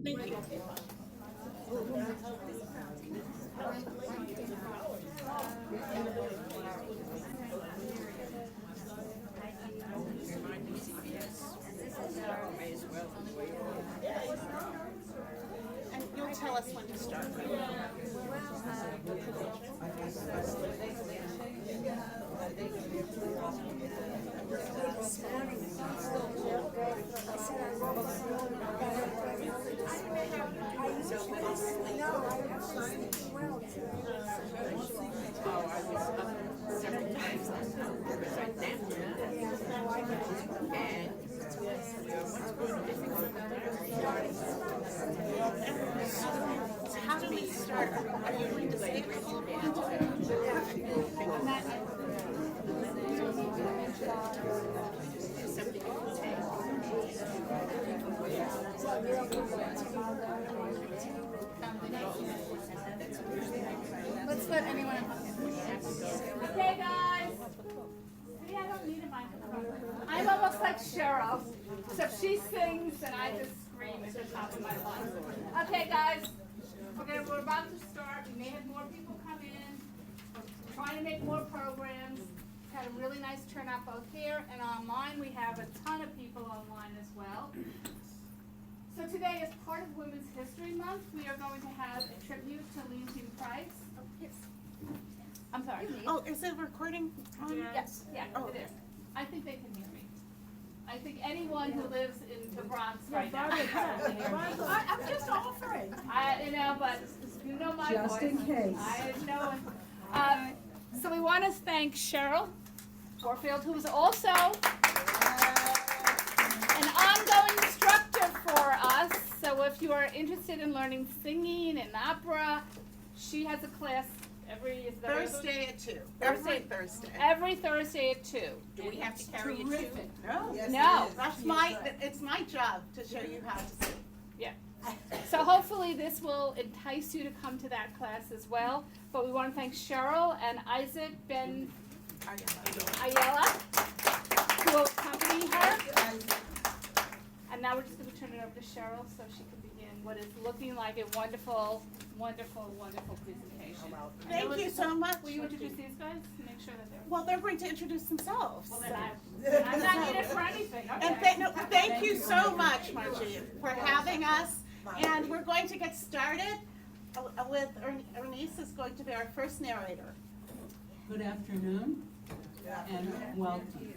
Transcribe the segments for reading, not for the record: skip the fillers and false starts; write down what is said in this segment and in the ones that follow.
Thank you. And you'll tell us when to start. So how do we start? Are you going to speak a little bit? Let's let anyone else. Okay, guys. See, I don't need a microphone. I'm almost like Cheryl, except she sings and I just scream at the top of my lungs. Okay, guys. We're about to start. We may have more people come in. We're trying to make more programs. Had a really nice turnout both here and online. We have a ton of people online as well. So today, as part of Women's History Month, we are going to have a tribute to Leontyne Price. Yes. I'm sorry. Oh, is the recording on? Yes. Yeah, Oh, it is. I think they can hear me. I think anyone who lives in the Bronx right now. I'm just offering. But you know my voice. Just in case. I know. So we want to thank Cheryl Warfield, who is also an ongoing instructor for us. So if you are interested in learning singing and opera, she has a class every Thursday at 2. Every Thursday. Every Thursday at 2. Do we have to carry a tune? No. No. No. It's my job to show you how to sing. Yeah. So hopefully this will entice you to come to that class as well. But we want to thank Cheryl and Isaac Ben Ayala who will accompany her. And now we're just going to turn it over to Cheryl so she can begin what is looking like a wonderful, wonderful, wonderful presentation. Thank you so much. Will you introduce these guys? Make sure that they're... Well, they're going to introduce themselves. I'm not needed for anything. Okay. And thank you so much, Margie, for having us. And we're going to get started with Ernice is going to be our first narrator. Good afternoon and welcome.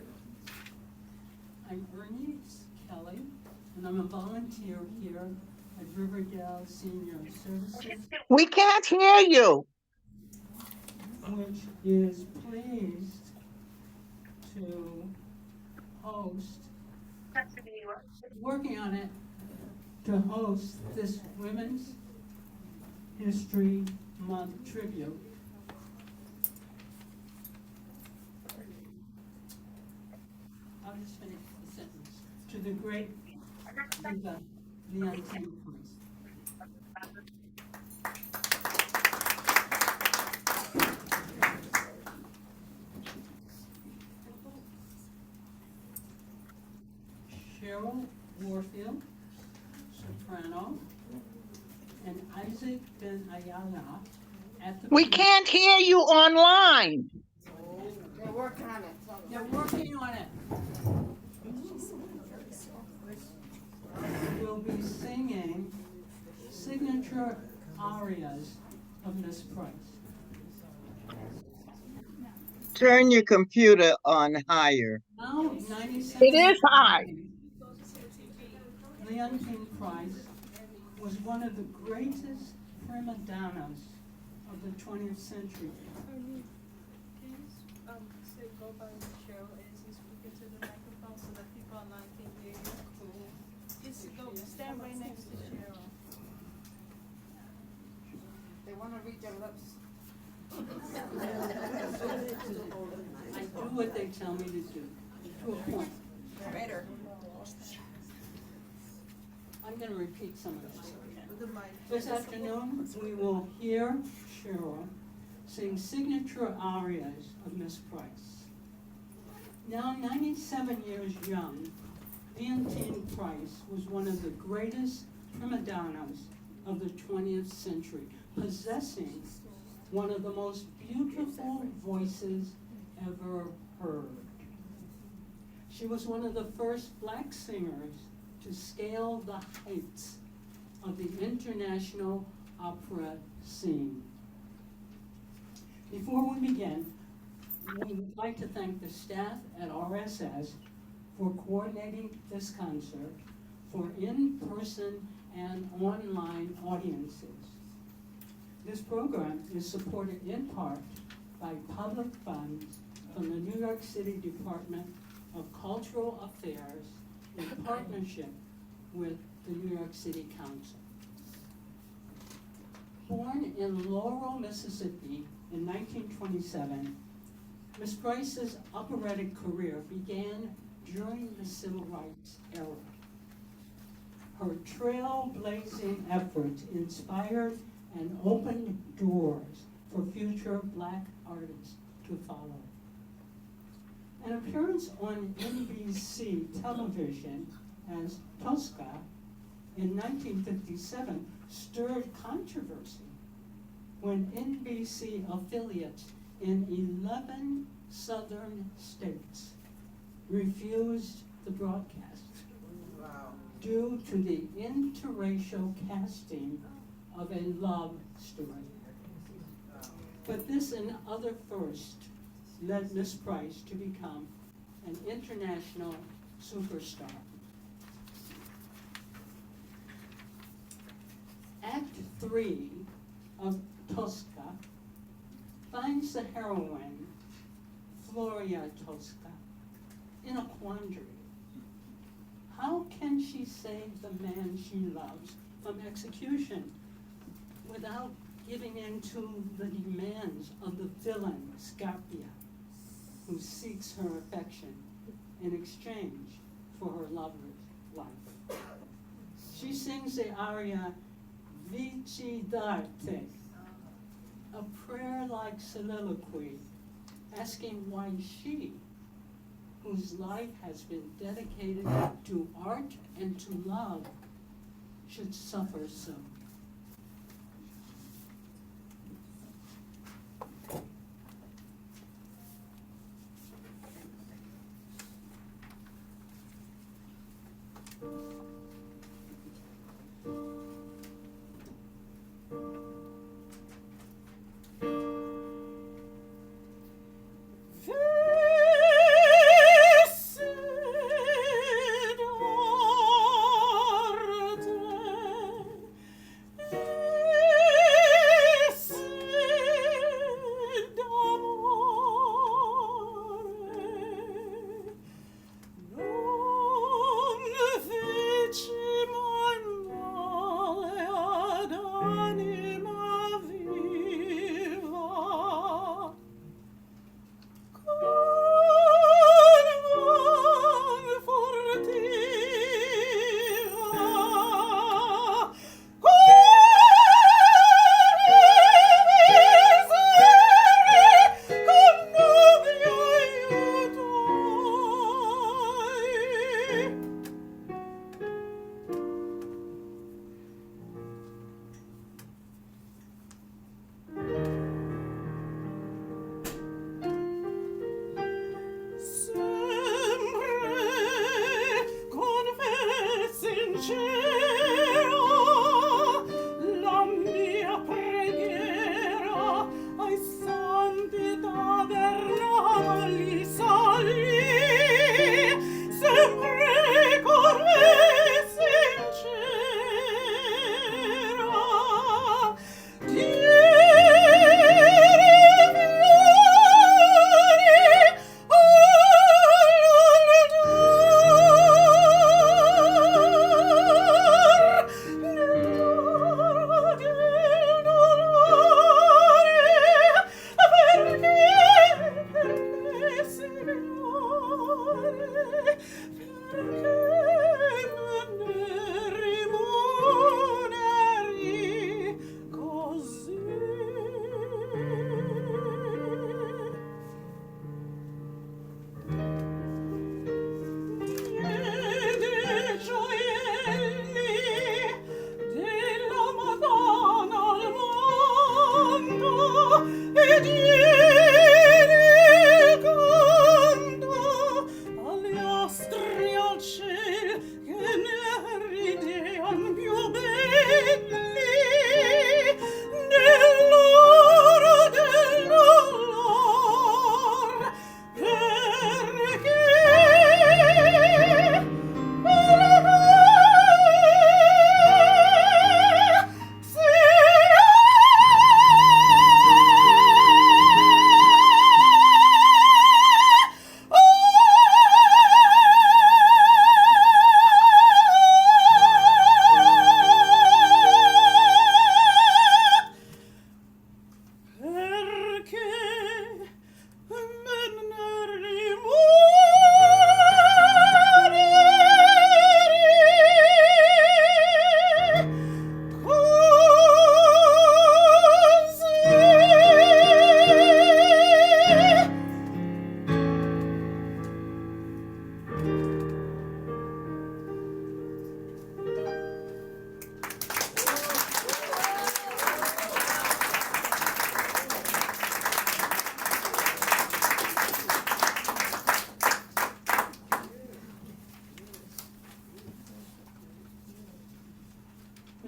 I'm Ernice Kelly and I'm a volunteer here at Riverdale Senior Services, We can't hear you. which is pleased to host, working on it, to host this Women's History Month tribute. I'll just finish the sentence. To the great Leontyne Price. Cheryl Warfield, soprano, and Isaac Ben Ayala at the We can't hear you online. They're working on it. They're working on it. We'll be singing signature arias of Miss Price. Turn your computer on higher. Now, 97. It is high. Leontyne Price was one of the greatest prima donnas of the 20th century. Say go by Cheryl as you speak into the microphone so that people online can hear you. Cool. Just go stand right next to Cheryl. They want to read their lips. I do what they tell me to do, to a point. Better. I'm going to repeat some of this. This afternoon, we will hear Cheryl sing signature arias of Miss Price. Now 97 years young, Leontyne Price was one of the greatest prima donnas of the 20th century, possessing one of the most beautiful voices ever heard. She was one of the first black singers to scale the heights of the international opera scene. Before we begin, we would like to thank the staff at RSS for coordinating this concert for in-person and online audiences. This program is supported in part by public funds from the New York City Department of Cultural Affairs in partnership with the New York City Council. Born in Laurel, Mississippi in 1927, Miss Price's operatic career began during the Civil Rights era. Her trailblazing efforts inspired and opened doors for future black artists to follow. An appearance on NBC television as Tosca in 1957 stirred controversy when NBC affiliates in 11 southern states refused the broadcast due to the interracial casting of a love story. But this and other firsts led Miss Price to become an international superstar. Act 3 of Tosca finds the heroine, Floria Tosca, in a quandary. How can she save the man she loves from execution without giving in to the demands of the villain, Scarpia, who seeks her affection in exchange for her lover's life? She sings the aria Vici Darte, a prayer-like soliloquy asking why she, whose life has been dedicated to art and to love, should suffer so.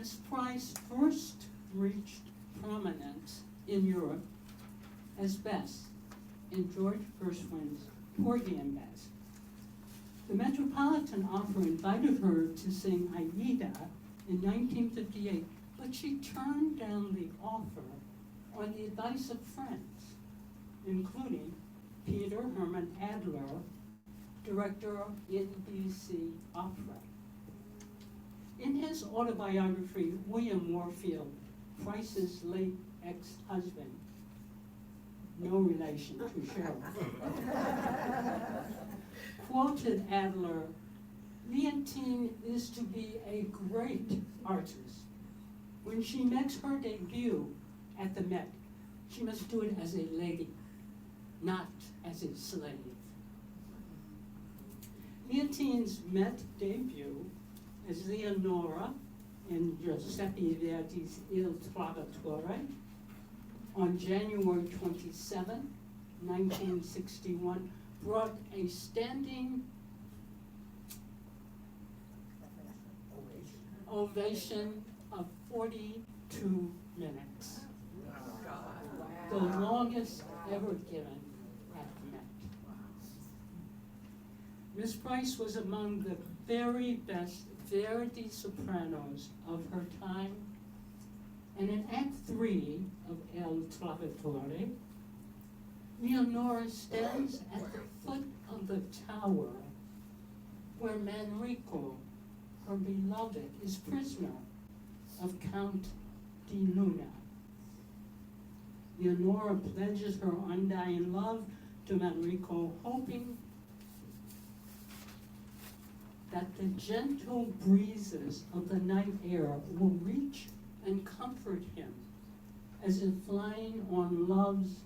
Miss Price first reached prominence in Europe as Bess in George Gershwin's Porgy and Bess. The Metropolitan Opera invited her to sing Aida in 1958, but she turned down the offer on the advice of friends, including Peter Herman Adler, director of NBC Opera. In his autobiography, William Warfield, Price's late ex-husband, no relation to Cheryl, quoted Adler, "Leontyne is to be a great artist. When she makes her debut at the Met, she must do it as a lady, not as a slave." Leontyne's Met debut as Leonora in Giuseppe Verdi's Il Trovatore on January 27, 1961, brought a standing ovation of 42 minutes. The longest ever given at the Met. Miss Price was among the very best Verdi sopranos of her time, and in Act 3 of Il Trovatore, Leonora stands at the foot of the tower where Manrico, her beloved, is prisoner of Count di Luna. Leonora pledges her undying love to Manrico, hoping that the gentle breezes of the night air will reach and comfort him as if flying on love's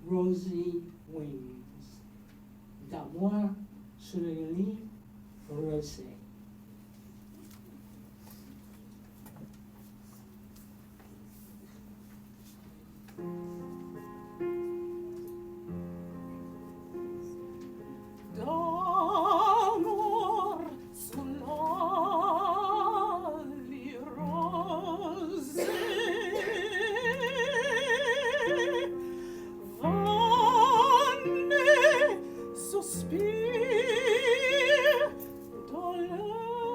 rosy wings. D'amour sur les lignes rosées. D'amor sull'ali rosee, vanne sospir dolente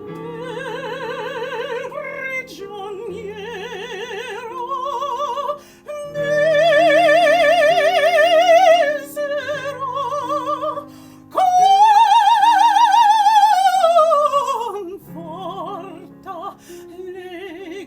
del prigioniero misero, conforta allegramente.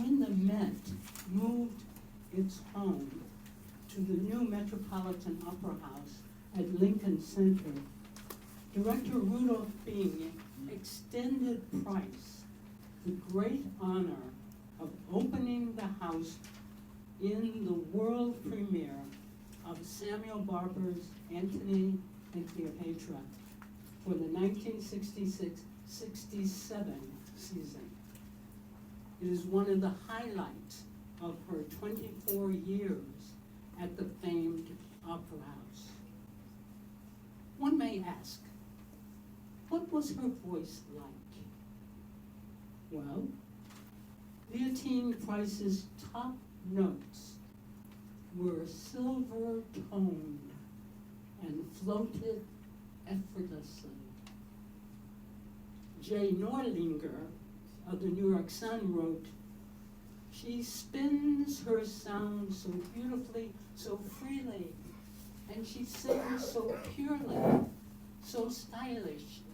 when the Met moved its home to the new Metropolitan Opera House at Lincoln Center, Director Rudolph Bing extended Price the great honor of opening the house in the world premiere of Samuel Barber's Antony and Cleopatra for the 1966-67 season. It is one of the highlights of her 24 years at the famed Opera House. One may ask, what was her voice like? Well, Leontyne Price's top notes were silver-toned and floated effortlessly. Jay Norlinger of the New York Sun wrote, "She spins her sound so beautifully, so freely, and she sings so purely, so stylishly."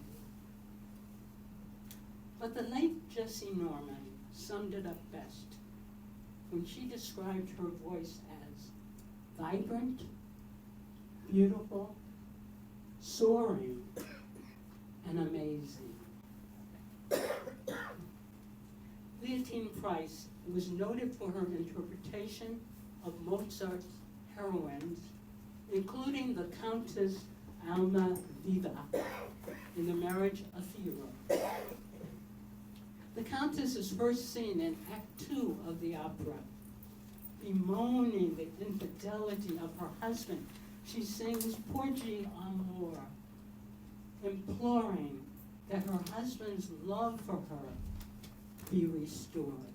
But the late Jessie Norman summed it up best when she described her voice as vibrant, beautiful, soaring, and amazing. Leontyne Price was noted for her interpretation of Mozart's heroines, including the Countess Alma Viva in The Marriage of Figaro. The Countess is first seen in Act 2 of the opera. Bemoaning the infidelity of her husband, she sings Porgi Amor, imploring that her husband's love for her be restored.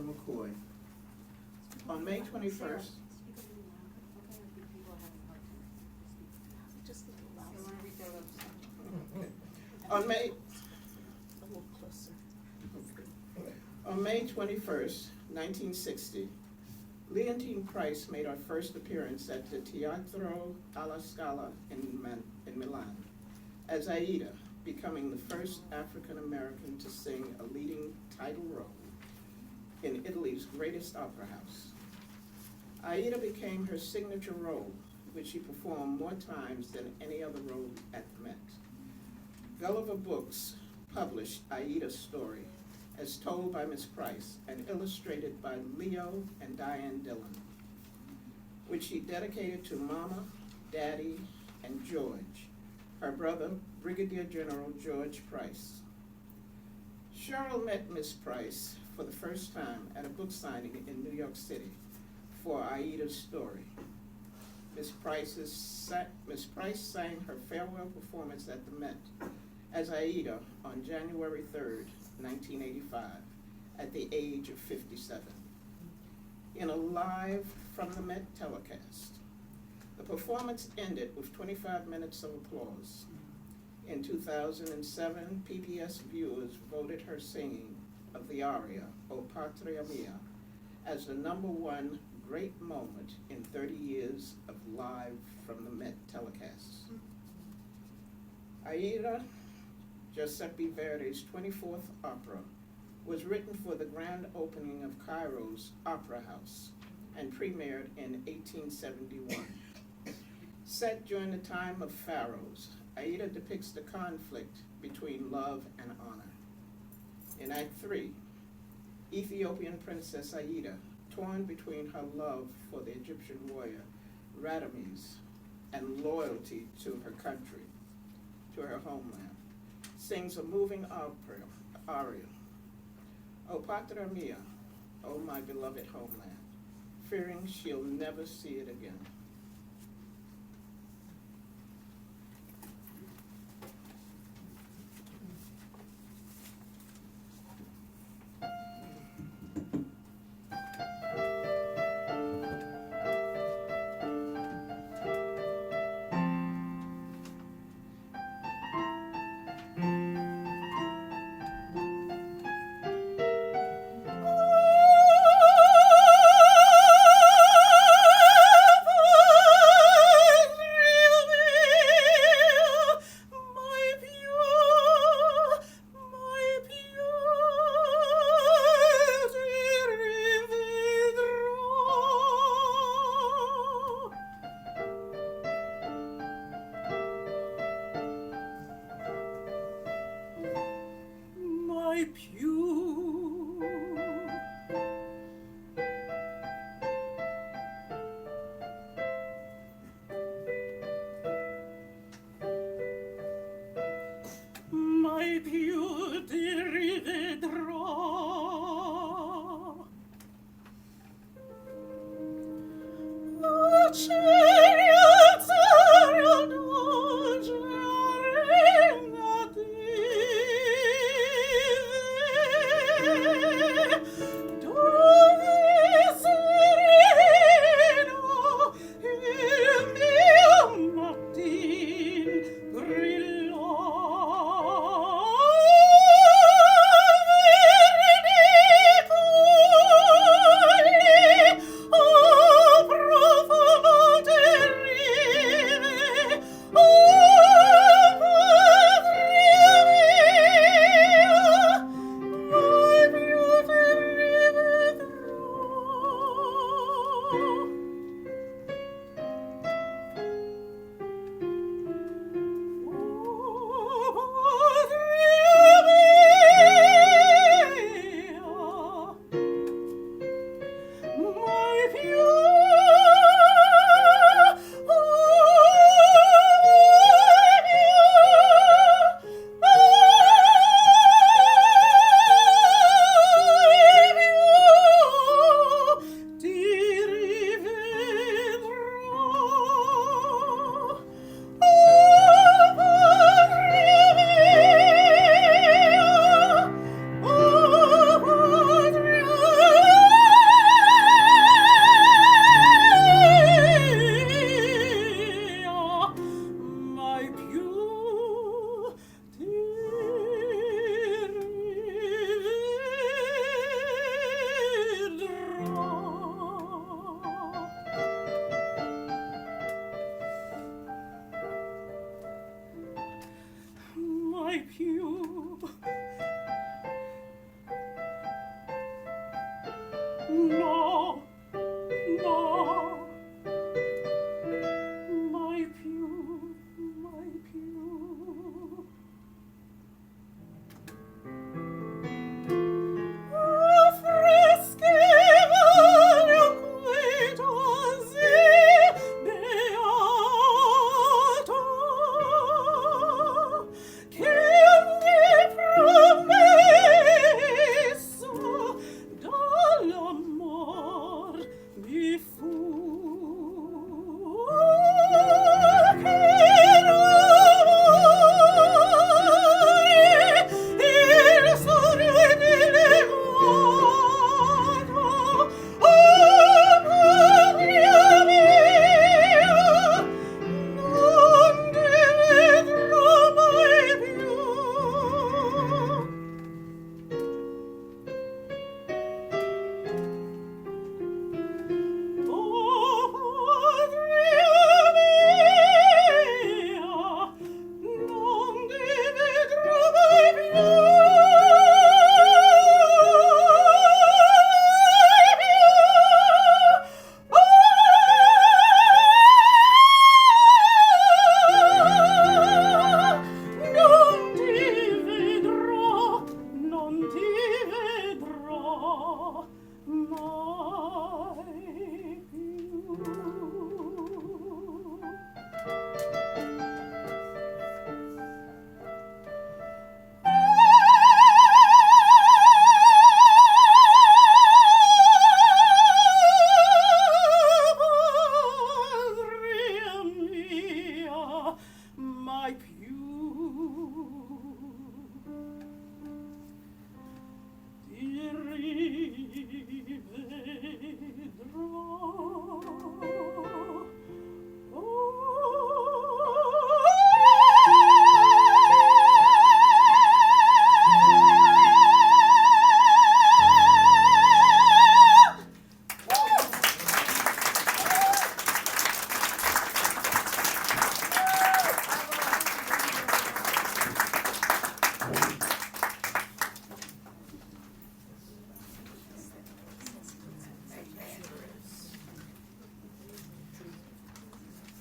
McCoy. On May 21st, on May, on May 21st, 1960, Leontyne Price made her first appearance at the Teatro alla Scala in Milan as Aida, becoming the first African American to sing a leading title role in Italy's greatest opera house. Aida became her signature role, which she performed more times than any other role at the Met. Gulliver Books published Aida's story as told by Miss Price and illustrated by Leo and Diane Dillon, which she dedicated to Mama, Daddy, and George, her brother, Brigadier General George Price. Cheryl met Miss Price for the first time at a book signing in New York City for Aida's story. Miss Price sang her farewell performance at the Met as Aida on January 3rd, 1985, at the age of 57. In a live from the Met telecast, the performance ended with 25 minutes of applause. In 2007, PBS viewers voted her singing of the aria, O Patria Mia, as the #1 great moment in 30 years of live from the Met telecasts. Aida, Giuseppe Verdi's 24th opera, was written for the grand opening of Cairo's Opera House and premiered in 1871. Set during the time of pharaohs, Aida depicts the conflict between love and honor. In Act 3, Ethiopian Princess Aida, torn between her love for the Egyptian warrior Radames and loyalty to her country, to her homeland, sings a moving aria, O Patria Mia, O my beloved homeland, fearing she'll never see it again.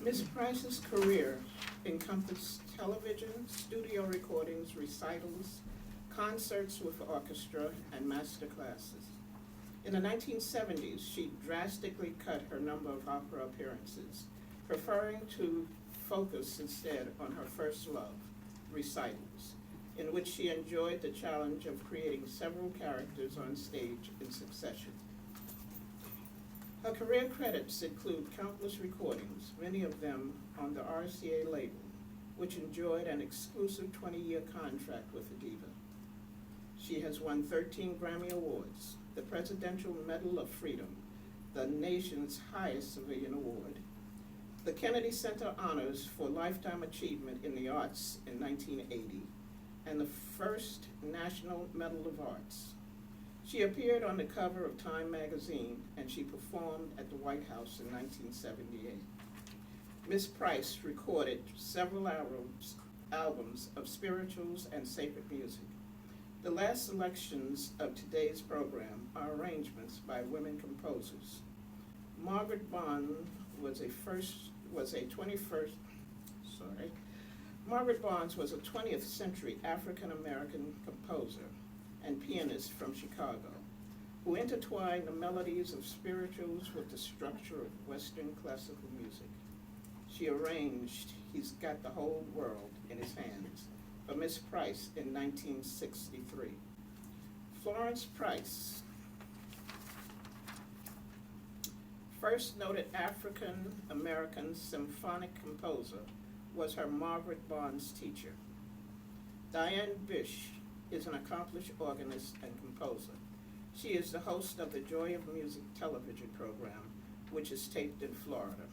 Miss Price's career encompassed television, studio recordings, recitals, concerts with orchestra, and master classes. In the 1970s, she drastically cut her number of opera appearances, preferring to focus instead on her first love, recitals, in which she enjoyed the challenge of creating several characters on stage in succession. Her career credits include countless recordings, many of them on the RCA label, which enjoyed an exclusive 20-year contract with the diva. She has won 13 Grammy Awards, the Presidential Medal of Freedom, the nation's highest civilian award, the Kennedy Center Honors for Lifetime Achievement in the Arts in 1980, and the first National Medal of Arts. She appeared on the cover of Time magazine, and she performed at the White House in 1978. Miss Price recorded several albums of spirituals and sacred music. The last selections of today's program are arrangements by women composers. Margaret Bond was a 20th century African American composer and pianist from Chicago, who intertwined the melodies of spirituals with the structure of Western classical music. She arranged He's Got the Whole World in His Hands for Miss Price in 1963. Florence Price, first noted African American symphonic composer, was her Margaret Bond's teacher. Diane Bish is an accomplished organist and composer. She is the host of the Joy of Music television program, which is taped in Florida.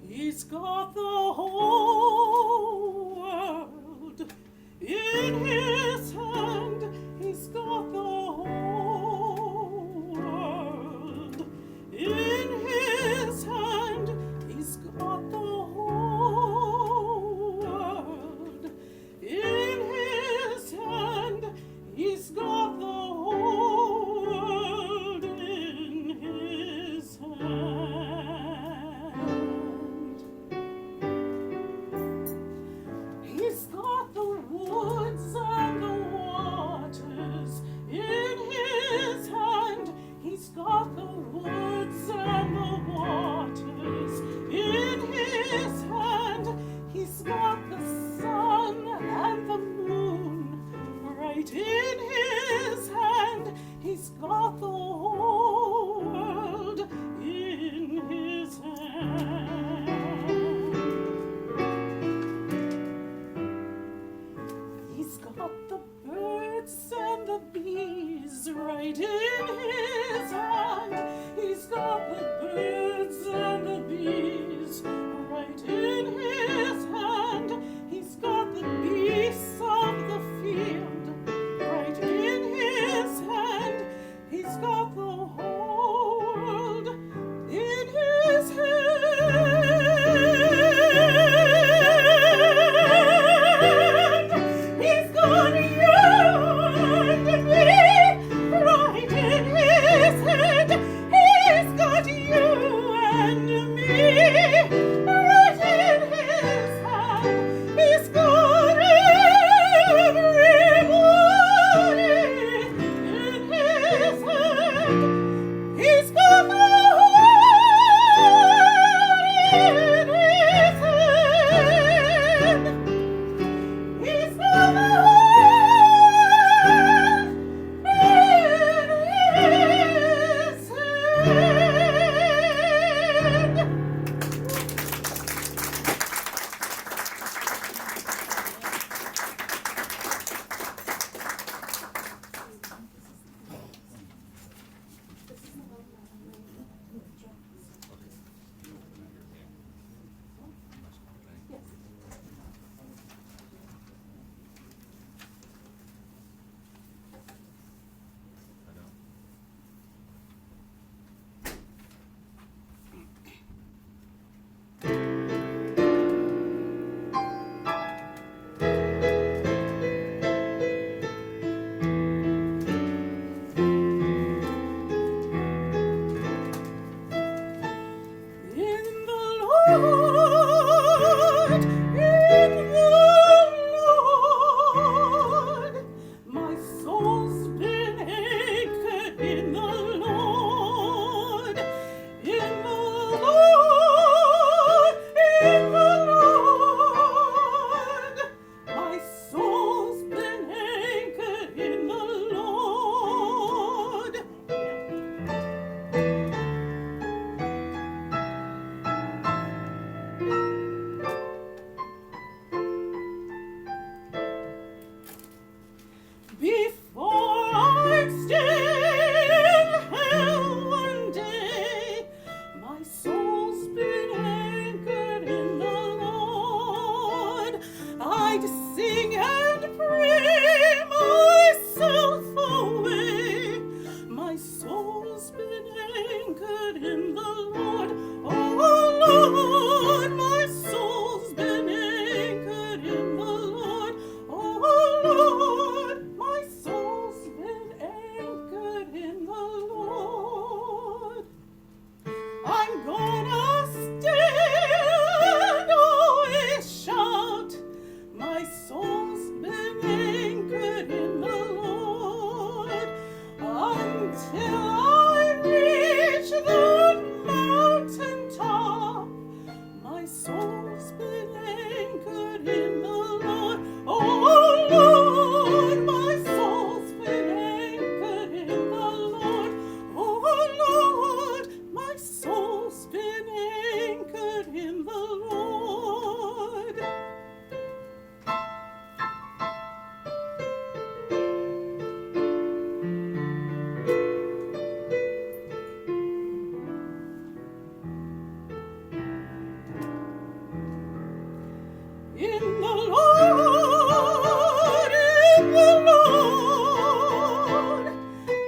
He's got the whole world in his hand. He's got the whole world in his hand. He's got the whole world in his hand. He's got the whole world in his hand. anchored in the Lord. Oh Lord, my soul's been anchored in the Lord. Oh Lord, my soul's been anchored in the Lord. I'm gonna stand, always shout. My soul's been anchored in the Lord until I reach the mountain top. My soul's been anchored in the Lord. Oh Lord, my soul's been anchored in the Lord. Oh Lord, my soul's been anchored in the Lord. In the Lord, in the Lord,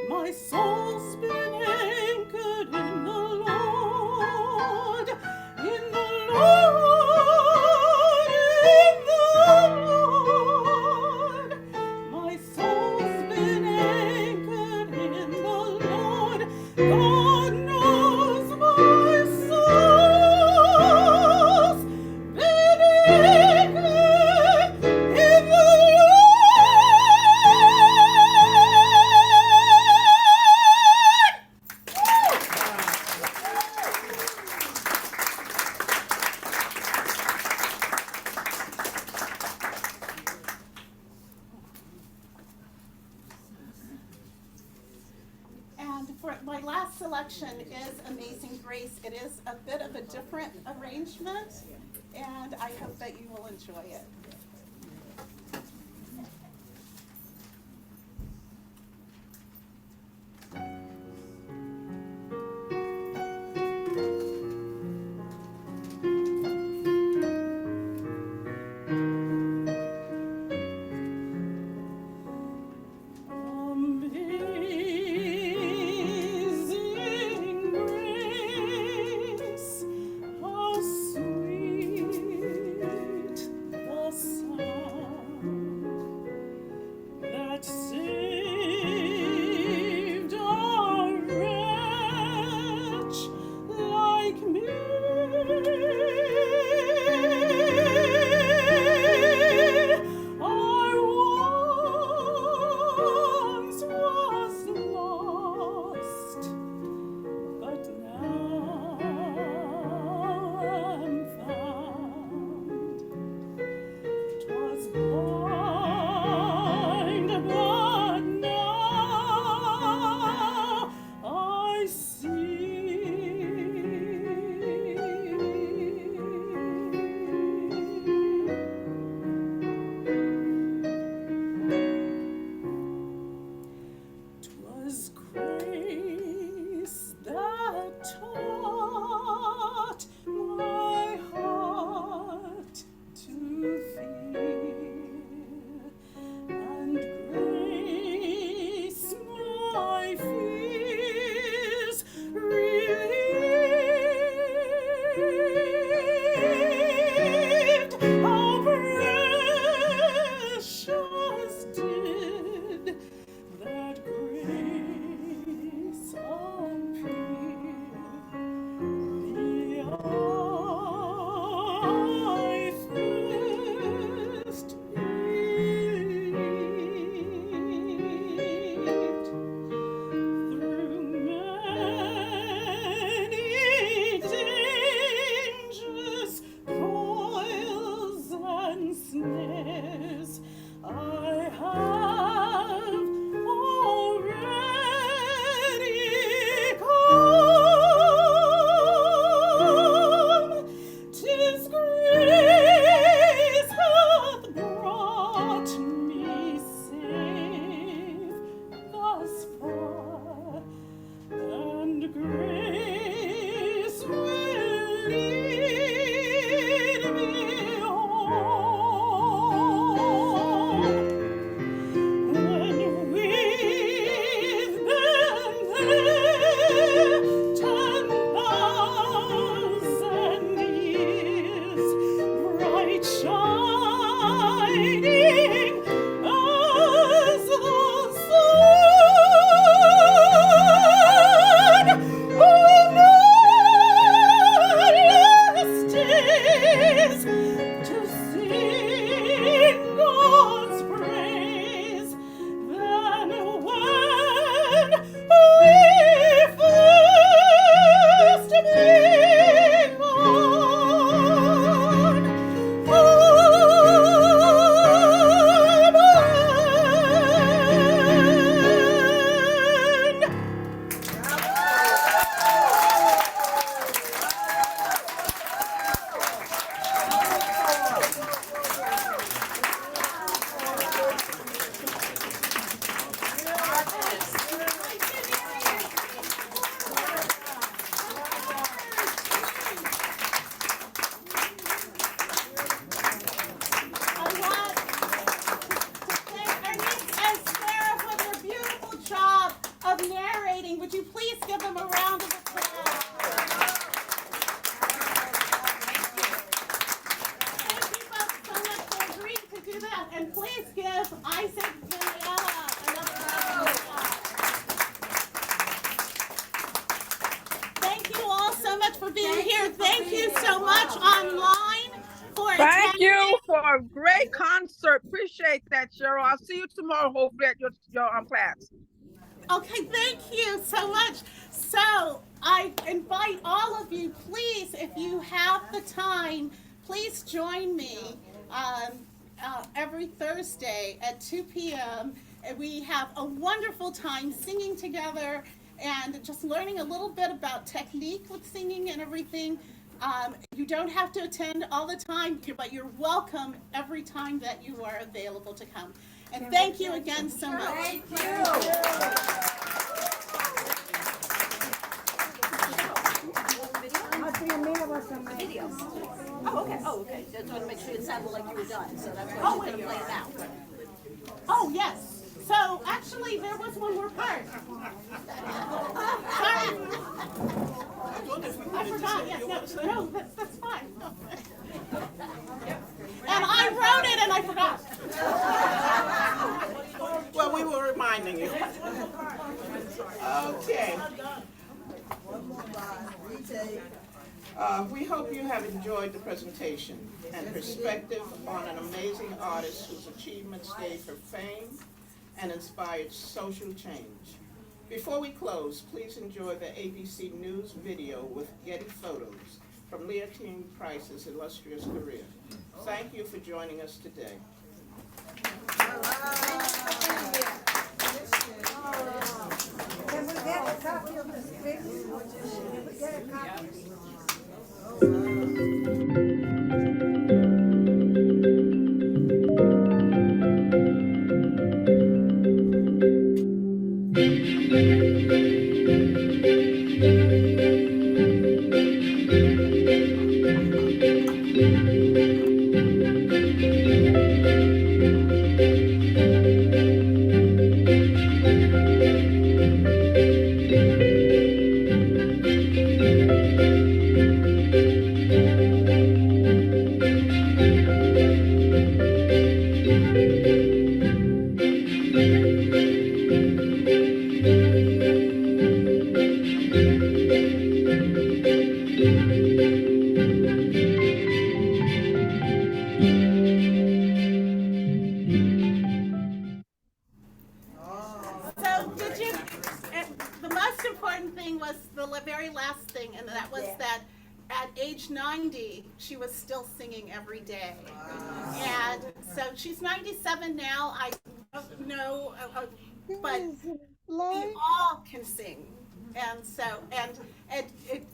my soul's been anchored in the Lord. In the Lord, in the Lord, my soul's been anchored in the Lord. God knows my soul's been anchored in the And for my last selection is Amazing Grace. It is a bit of a different arrangement, and I hope that you will enjoy it. Amazing grace, how sweet the much for being here. Thank you so much online for Thank attending. you for a great concert. Appreciate that, Cheryl. I'll see you tomorrow, hopefully at your class. Okay, thank you so much. So I invite all of you, please, if you have the time, please join me every Thursday at 2 p.m. And we have a wonderful time singing together and just learning a little bit about technique with singing and everything. You don't have to attend all the time, but you're welcome every time that you are available to come. And thank you again so much. Thank you. Oh, okay. Oh, okay. Just want to make sure it sounded like you were done, so that's why she's going to play it now. Oh, yes. So actually, there was one more part. Sorry. I forgot. Yes, no, that's fine. And I wrote it and I forgot. Well, we were reminding you. Okay. We hope you have enjoyed the presentation and perspective on an amazing artist whose achievements gave her fame and inspired social change. Before we close, please enjoy the ABC News video with Getty photos from Leontyne Price's illustrious career. Thank you for joining us today. Can we get a copy of the script? Can we get a copy? So did you, the most important thing was the very last thing, and that was that at age 90, she was still singing every day. And so she's 97 now. I don't know, but we all can sing. And so, and it's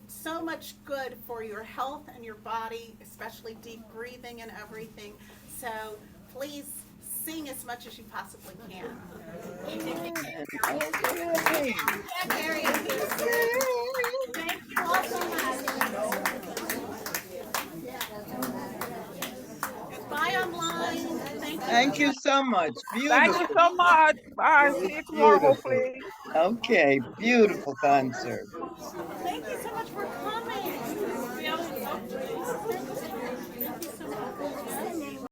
so much good for your health and your body, especially deep breathing and everything. So please sing as much as you possibly can. Thank you all so much. Bye online. Thank you so much. Thank you Beautiful. so much. Bye. See you tomorrow, Beautiful. hopefully. Okay, beautiful concert.